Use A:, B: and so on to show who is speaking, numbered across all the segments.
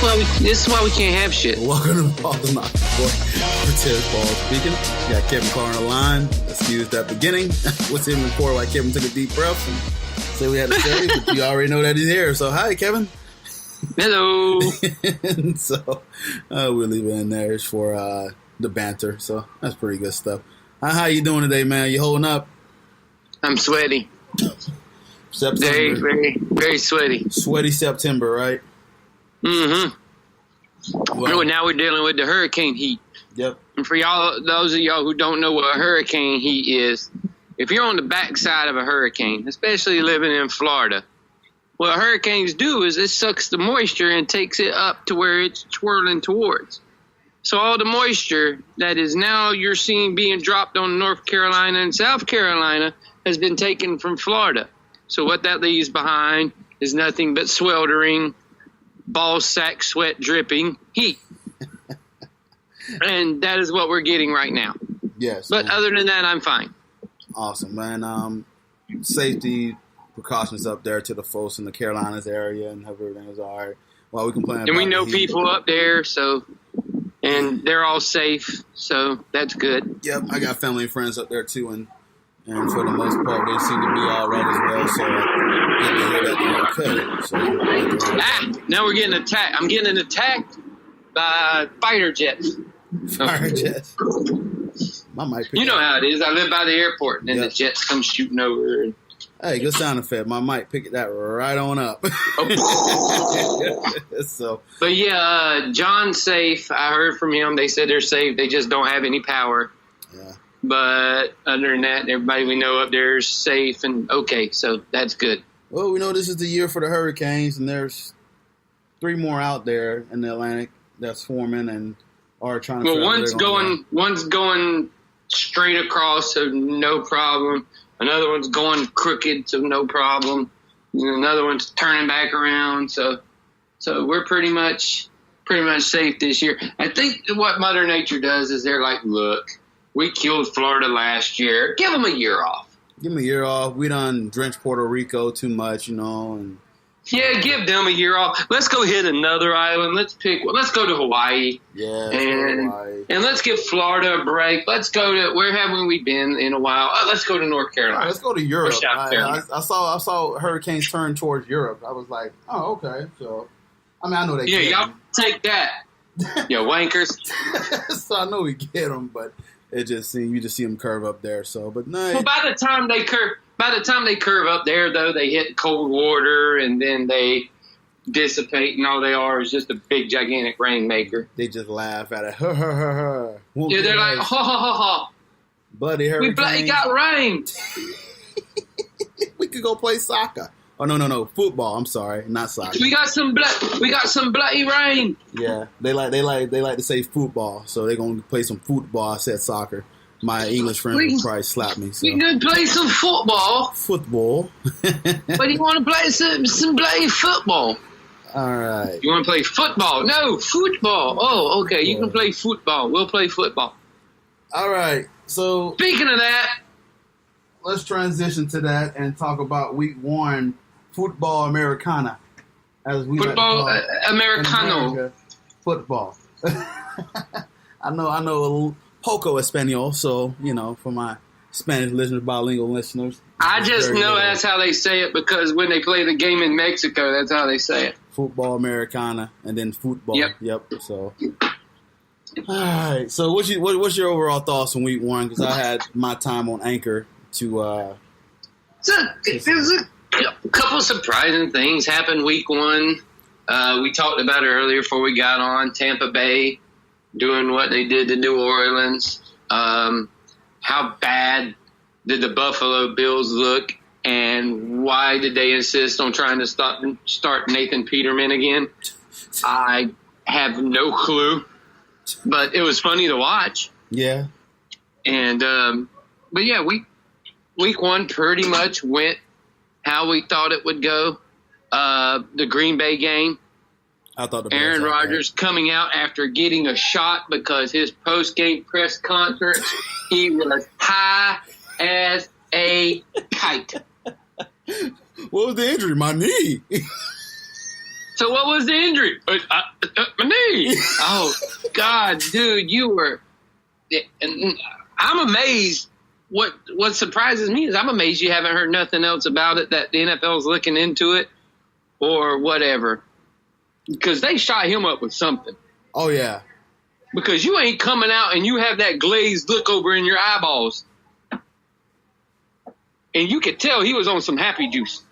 A: This is why we can't have shit.
B: Welcome to Balls and Knocks. Cortez Ball speaking. We got Kevin Carr on the line. Excuse that beginning. Let's hit him record while Kevin took a deep breath and say we had to say, but you already know that he's here. So, hi, Kevin.
A: Hello.
B: So, we'll leave it in there for the banter. So, that's pretty good stuff. How you doing today, man? You holding up?
A: I'm sweaty.
B: September.
A: Very, very, very sweaty.
B: Sweaty September, right?
A: Mm-hmm. Well, now we're dealing with the hurricane heat.
B: Yep.
A: And for those of y'all who don't know what a hurricane heat is, if you're on the backside of a hurricane, especially living in Florida, what hurricanes do is it sucks the moisture and takes it up to where it's swirling towards. So all the moisture that is now you're seeing being dropped on North Carolina and South Carolina has been taken from Florida. So what that leaves behind is nothing but sweltering, ball sack sweat dripping heat. And that is what we're getting right now.
B: Yes.
A: But other than that, I'm fine.
B: Awesome, man. Safety precautions up there to the folks in the Carolinas area and hope everything is all right. Well, we complain
A: and we know people up there, so and they're all safe, so that's good.
B: Yep, I got family and friends up there too, and for the most part, they seem to be all right as well. So good to hear that they're okay. So,
A: now we're getting attacked. I'm getting attacked by fighter jets.
B: Fighter jets. My mic.
A: You know how it is. I live by the airport, and then the jets come shooting over.
B: Hey, good sound effect. My mic picked that right on up. So,
A: but yeah, John's safe. I heard from him. They said they're safe. They just don't have any power.
B: Yeah.
A: But other than that, everybody we know up there is safe and okay. So that's good.
B: Well, we know this is the year for the hurricanes, and there's 3 more out there in the Atlantic that's forming and are trying to.
A: Well, one's going straight across, so no problem. Another one's going crooked, so no problem. Another one's turning back around, so we're pretty much safe this year. I think what Mother Nature does is they're like, look, we killed Florida last year. Give them a year off.
B: Give them a year off. We done drenched Puerto Rico too much, and
A: yeah, give them a year off. Let's go hit another island. Let's go to Hawaii.
B: Yeah,
A: and let's give Florida a break. Let's go to where haven't we been in a while? Let's go to North Carolina.
B: Let's go to Europe. I saw hurricanes turn towards Europe. I was like, oh, okay. So, I mean, I know they.
A: Yeah, y'all take that, you wankers.
B: So I know we get them, but it just seems you just see them curve up there. So, but no.
A: Well, by the time they curve up there, though, they hit cold water and then they dissipate, and all they are is just a big, gigantic rainmaker.
B: They just laugh at it.
A: Yeah, they're like, ha, ha, ha, ha.
B: Bloody hurricane.
A: We bloody got rain.
B: We could go play soccer. Oh, no. Football. I'm sorry. Not soccer.
A: We got some bloody rain.
B: Yeah. They like to say football, so they're going to play some football. I said soccer. My English friend would probably slap me. So.
A: We can play some football.
B: Football.
A: But you want to play some bloody football?
B: All right.
A: You want to play football? No, football. Oh, okay. You can play football. We'll play football.
B: All right. So
A: speaking of that,
B: let's transition to that and talk about Week 1 football Americana, as we
A: football
B: like
A: Americano.
B: Football. I know a little poco español, so for my Spanish listeners, bilingual listeners. I
A: just know that's how they say it because when they play the game in Mexico, that's how they say it.
B: Football Americana and then football.
A: Yep.
B: So, all right. So, what's your overall thoughts on Week 1? Because I had my time on Anchor to.
A: There's a couple surprising things happened Week 1. We talked about it earlier before we got on. Tampa Bay doing what they did to New Orleans. How bad did the Buffalo Bills look, and why did they insist on trying to start Nathan Peterman again? I have no clue, but it was funny to watch.
B: Yeah.
A: And but yeah, week 1 pretty much went how we thought it would go. The Green Bay game.
B: I thought
A: Aaron Rodgers coming out after getting a shot because his post-game press conference, he was high as a kite.
B: What was the injury? My knee.
A: So what was the injury? My knee. Oh, God, dude, you were. I'm amazed. What surprises me is I'm amazed you haven't heard nothing else about it, that the NFL is looking into it or whatever. Because they shot him up with something.
B: Oh, yeah.
A: Because you ain't coming out and you have that glazed look over in your eyeballs. And you could tell he was on some happy juice.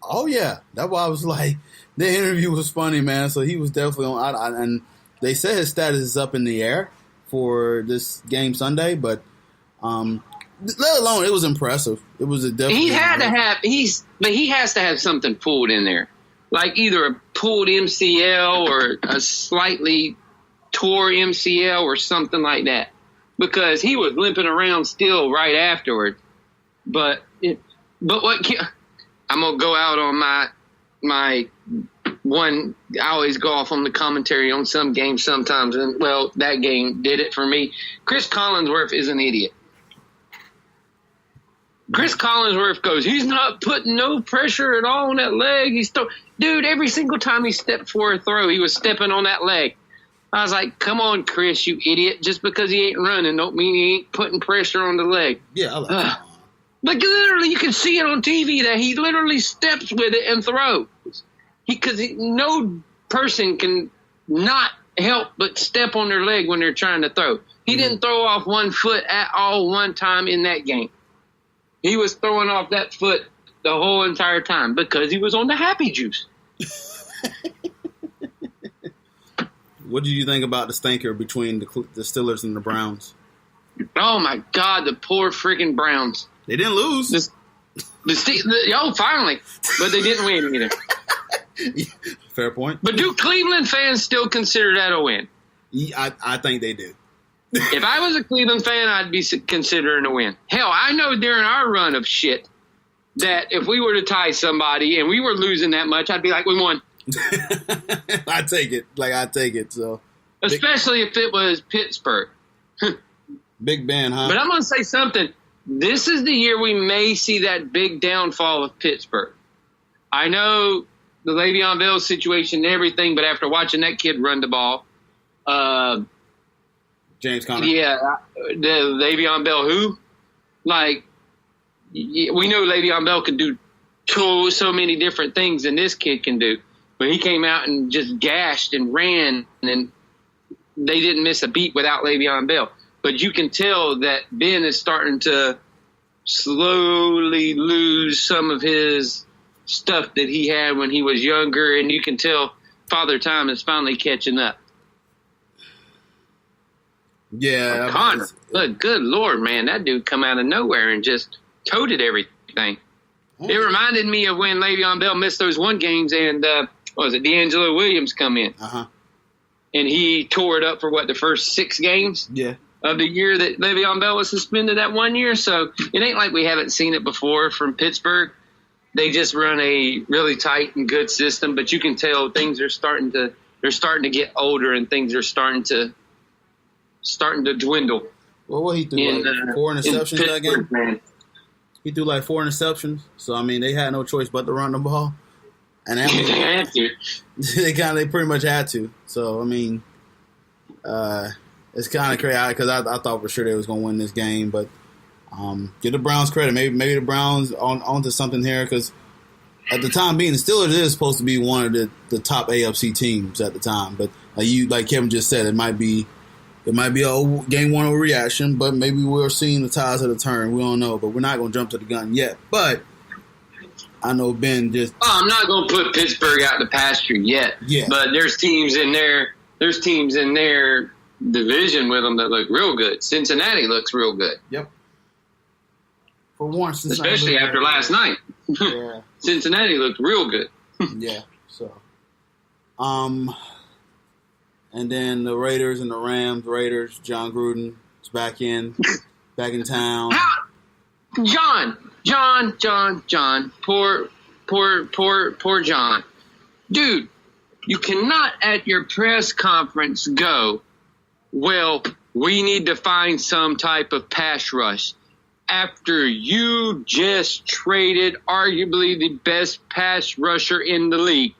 B: Oh, yeah. That's why I was like, the interview was funny, man. So he was definitely on. And they said his status is up in the air for this game Sunday. But let alone, it was impressive. It was a definitely.
A: He has to have something pulled in there. Like either a pulled MCL or a slightly tore MCL or something like that. Because he was limping around still right afterwards. But what I'm gonna go out on my one. I always go off on the commentary on some games sometimes, and well, that game did it for me. Chris Collinsworth is an idiot. Chris Collinsworth goes, he's not putting no pressure at all on that leg. Dude, every single time he stepped for a throw, he was stepping on that leg. I was like, come on, Chris, you idiot. Just because he ain't running don't mean he ain't putting pressure on the leg.
B: Yeah, I like that.
A: Like, literally, you can see it on TV that he literally steps with it and throws. Because no person can not help but step on their leg when they're trying to throw. He didn't throw off one foot at all one time in that game. He was throwing off that foot the whole entire time because he was on the happy juice.
B: What did you think about the stinker between the Steelers and the Browns?
A: Oh, my God, the poor freaking Browns.
B: They didn't lose.
A: Finally. But they didn't win either.
B: Fair point.
A: But do Cleveland fans still consider that a win?
B: I think they do.
A: If I was a Cleveland fan, I'd be considering a win. Hell, I know during our run of shit that if we were to tie somebody and we were losing that much, I'd be like, we won.
B: I take it. I take it. So,
A: especially if it was Pittsburgh.
B: Big Ben, huh?
A: But I'm going to say something. This is the year we may see that big downfall of Pittsburgh. I know the Le'Veon Bell situation and everything, but after watching that kid run the ball,
B: James Conner.
A: Yeah, the Le'Veon Bell who? Like, we know Le'Veon Bell can do so many different things than this kid can do. But he came out and just gashed and ran, and they didn't miss a beat without Le'Veon Bell. But you can tell that Ben is starting to slowly lose some of his stuff that he had when he was younger, and you can tell Father Time is finally catching up.
B: Yeah.
A: Connor, good Lord, man, that dude come out of nowhere and just toted everything. Oh. It reminded me of when Le'Veon Bell missed those one games and, D'Angelo Williams come in.
B: Uh-huh.
A: And he tore it up for, the first 6 games?
B: Yeah.
A: Of the year that Le'Veon Bell was suspended that 1 year. So it ain't like we haven't seen it before from Pittsburgh. They just run a really tight and good system, but you can tell things are starting to get older and things are starting to dwindle.
B: Well, what he threw, 4 interceptions that game? Man. He threw 4 interceptions. So, I mean, they had no choice but to run the ball. And I mean, they pretty much had to. So, I mean, it's kind of crazy because I thought for sure they was going to win this game. But give the Browns credit. Maybe the Browns onto something here because at the time being, the Steelers is supposed to be one of the top AFC teams at the time. But like Kevin just said, it might be a game 1 overreaction, but maybe we're seeing the tides of the turn. We don't know, but we're not going to jump to the gun yet. But I know Ben just.
A: Oh, I'm not going to put Pittsburgh out the pasture yet.
B: Yeah.
A: But there's teams in their division with them that look real good. Cincinnati looks real good.
B: Yep. For once,
A: especially after last night.
B: Yeah.
A: Cincinnati looked real good.
B: Yeah. So. And then the Raiders and the Rams. Raiders, John Gruden is back in town. John. Poor John. Dude, you cannot at your press conference go, well, we need to find some type of pass rush after you just traded arguably the best pass rusher in the league.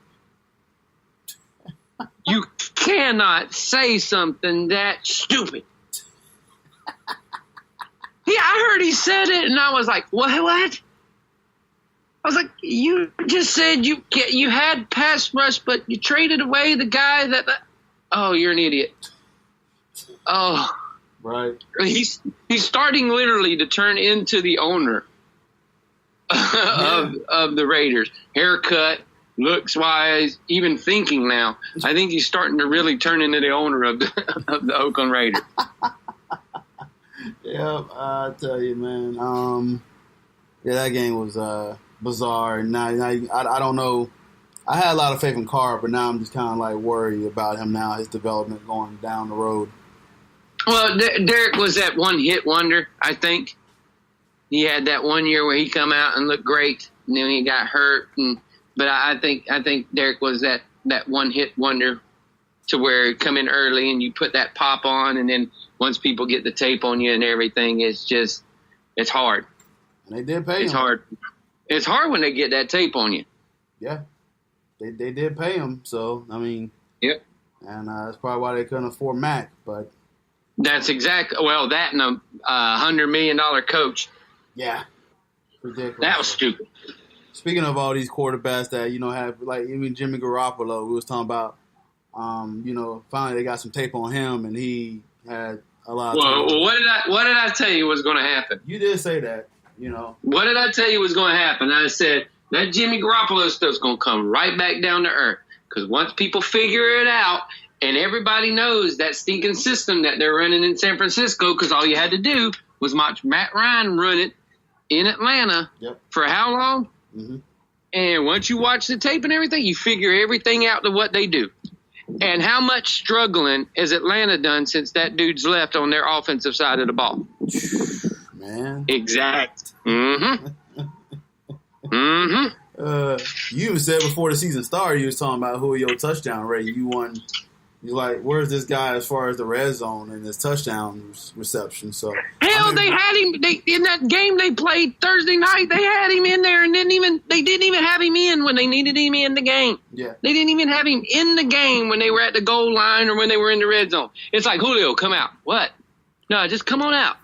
A: cannot say something that stupid. Yeah, I heard he said it, and I was like, what? I was like, you just said you had pass rush, but you traded away the guy that oh, you're an idiot. Oh.
B: Right.
A: He's starting literally to turn into the owner of the Raiders. Haircut, looks-wise, even thinking now. I think he's starting to really turn into the owner of the Oakland Raiders.
B: Yep, I tell you, man. Yeah, that game was bizarre. Now I don't know. I had a lot of faith in Carr, but now I'm just kind of like worried about him now, his development going down the road.
A: Well, Derek was that one-hit wonder, I think. He had that one year where he come out and looked great, and then he got hurt. But I think Derek was that one-hit wonder to where it come in early and you put that pop on, and then once people get the tape on you and everything, it's hard.
B: And they did pay him.
A: It's hard. It's hard when they get that tape on you.
B: Yeah. They did pay him, so, I mean.
A: Yep.
B: And that's probably why they couldn't afford Mac, but.
A: That's exactly, well, that and a $100 million coach.
B: Yeah. Ridiculous.
A: That was stupid.
B: Speaking of all these quarterbacks that, have, like, even Jimmy Garoppolo, we was talking about, finally they got some tape on him, and he had a lot of
A: Well, what did I tell you was going to happen?
B: You did say that,
A: What did I tell you was going to happen? I said, that Jimmy Garoppolo stuff's going to come right back down to earth. Because once people figure it out, and everybody knows that stinking system that they're running in San Francisco, because all you had to do was watch Matt Ryan run it in Atlanta for how long? Mm-hmm. And once you watch the tape and everything, you figure everything out to what they do. And how much struggling has Atlanta done since that dude's left on their offensive side of the ball?
B: Man.
A: Exact. Mm-hmm. Mm-hmm.
B: You even said before the season started, you was talking about Julio touchdown rate. You're like, where's this guy as far as the red zone and his touchdown reception? So
A: they had him. In that game they played Thursday night. They had him in there, and they didn't even have him in when they needed him in the game.
B: Yeah,
A: they didn't even have him in the game when they were at the goal line or when they were in the red zone. It's like, Julio, come out. What? No, just come on out.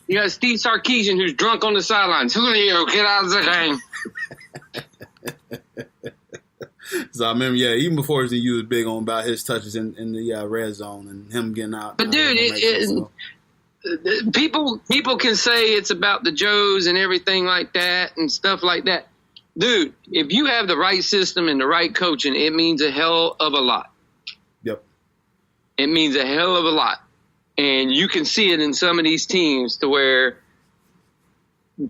A: You got Steve Sarkisian who's drunk on the sidelines. Julio, get out of the game.
B: So I remember, even before he was big on about his touches in the red zone and him getting out.
A: But dude, people can say it's about the Joes and everything like that and stuff like that. Dude, if you have the right system and the right coaching, it means a hell of a lot.
B: Yep.
A: It means a hell of a lot. And you can see it in some of these teams to where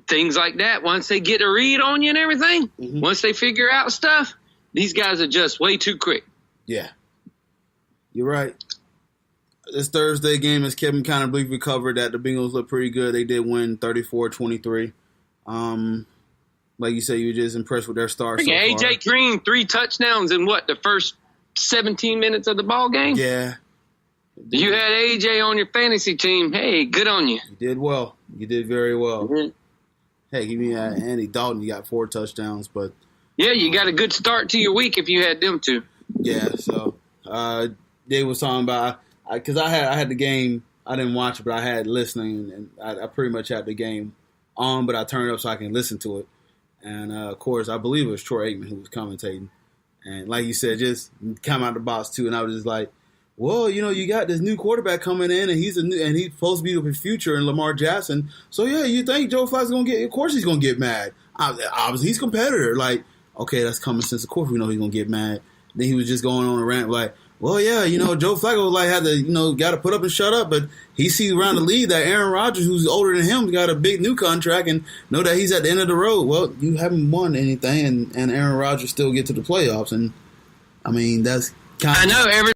A: things like that, once they get a read on you and everything, once they figure out stuff, these guys are just way too quick. Yeah.
B: You're right. This Thursday game, as Kevin kind of briefly covered, that the Bengals look pretty good. They did win 34-23. Like you said, you were just impressed with their start so far.
A: A.J. Green, 3 touchdowns in the first 17 minutes of the ball game?
B: Yeah.
A: You had A.J. on your fantasy team. Hey, good on you.
B: You did well. You did very well.
A: Mm-hmm.
B: Hey, even Andy Dalton, you got 4 touchdowns, but...
A: Yeah, you got a good start to your week if you had them two.
B: Yeah, so they was talking about because I had the game. I didn't watch it, but I had listening, and I pretty much had the game on, but I turned it up so I can listen to it. And of course, I believe it was Troy Aikman who was commentating. And like you said, just come out the box too. And I was just like, well, you got this new quarterback coming in, and he's supposed to be the future, and Lamar Jackson. So yeah, you think Joe Flacco's gonna get? Of course, he's gonna get mad. Obviously, he's a competitor. Like. Okay, that's common sense. Of course we know he's going to get mad. Then he was just going on a rant like, well, yeah, Joe Flacco had to, got to put up and shut up. But he sees around the league that Aaron Rodgers, who's older than him, got a big new contract and know that he's at the end of the road. Well, you haven't won anything, and Aaron Rodgers still get to the playoffs. And, I mean, that's kind of...
A: I know.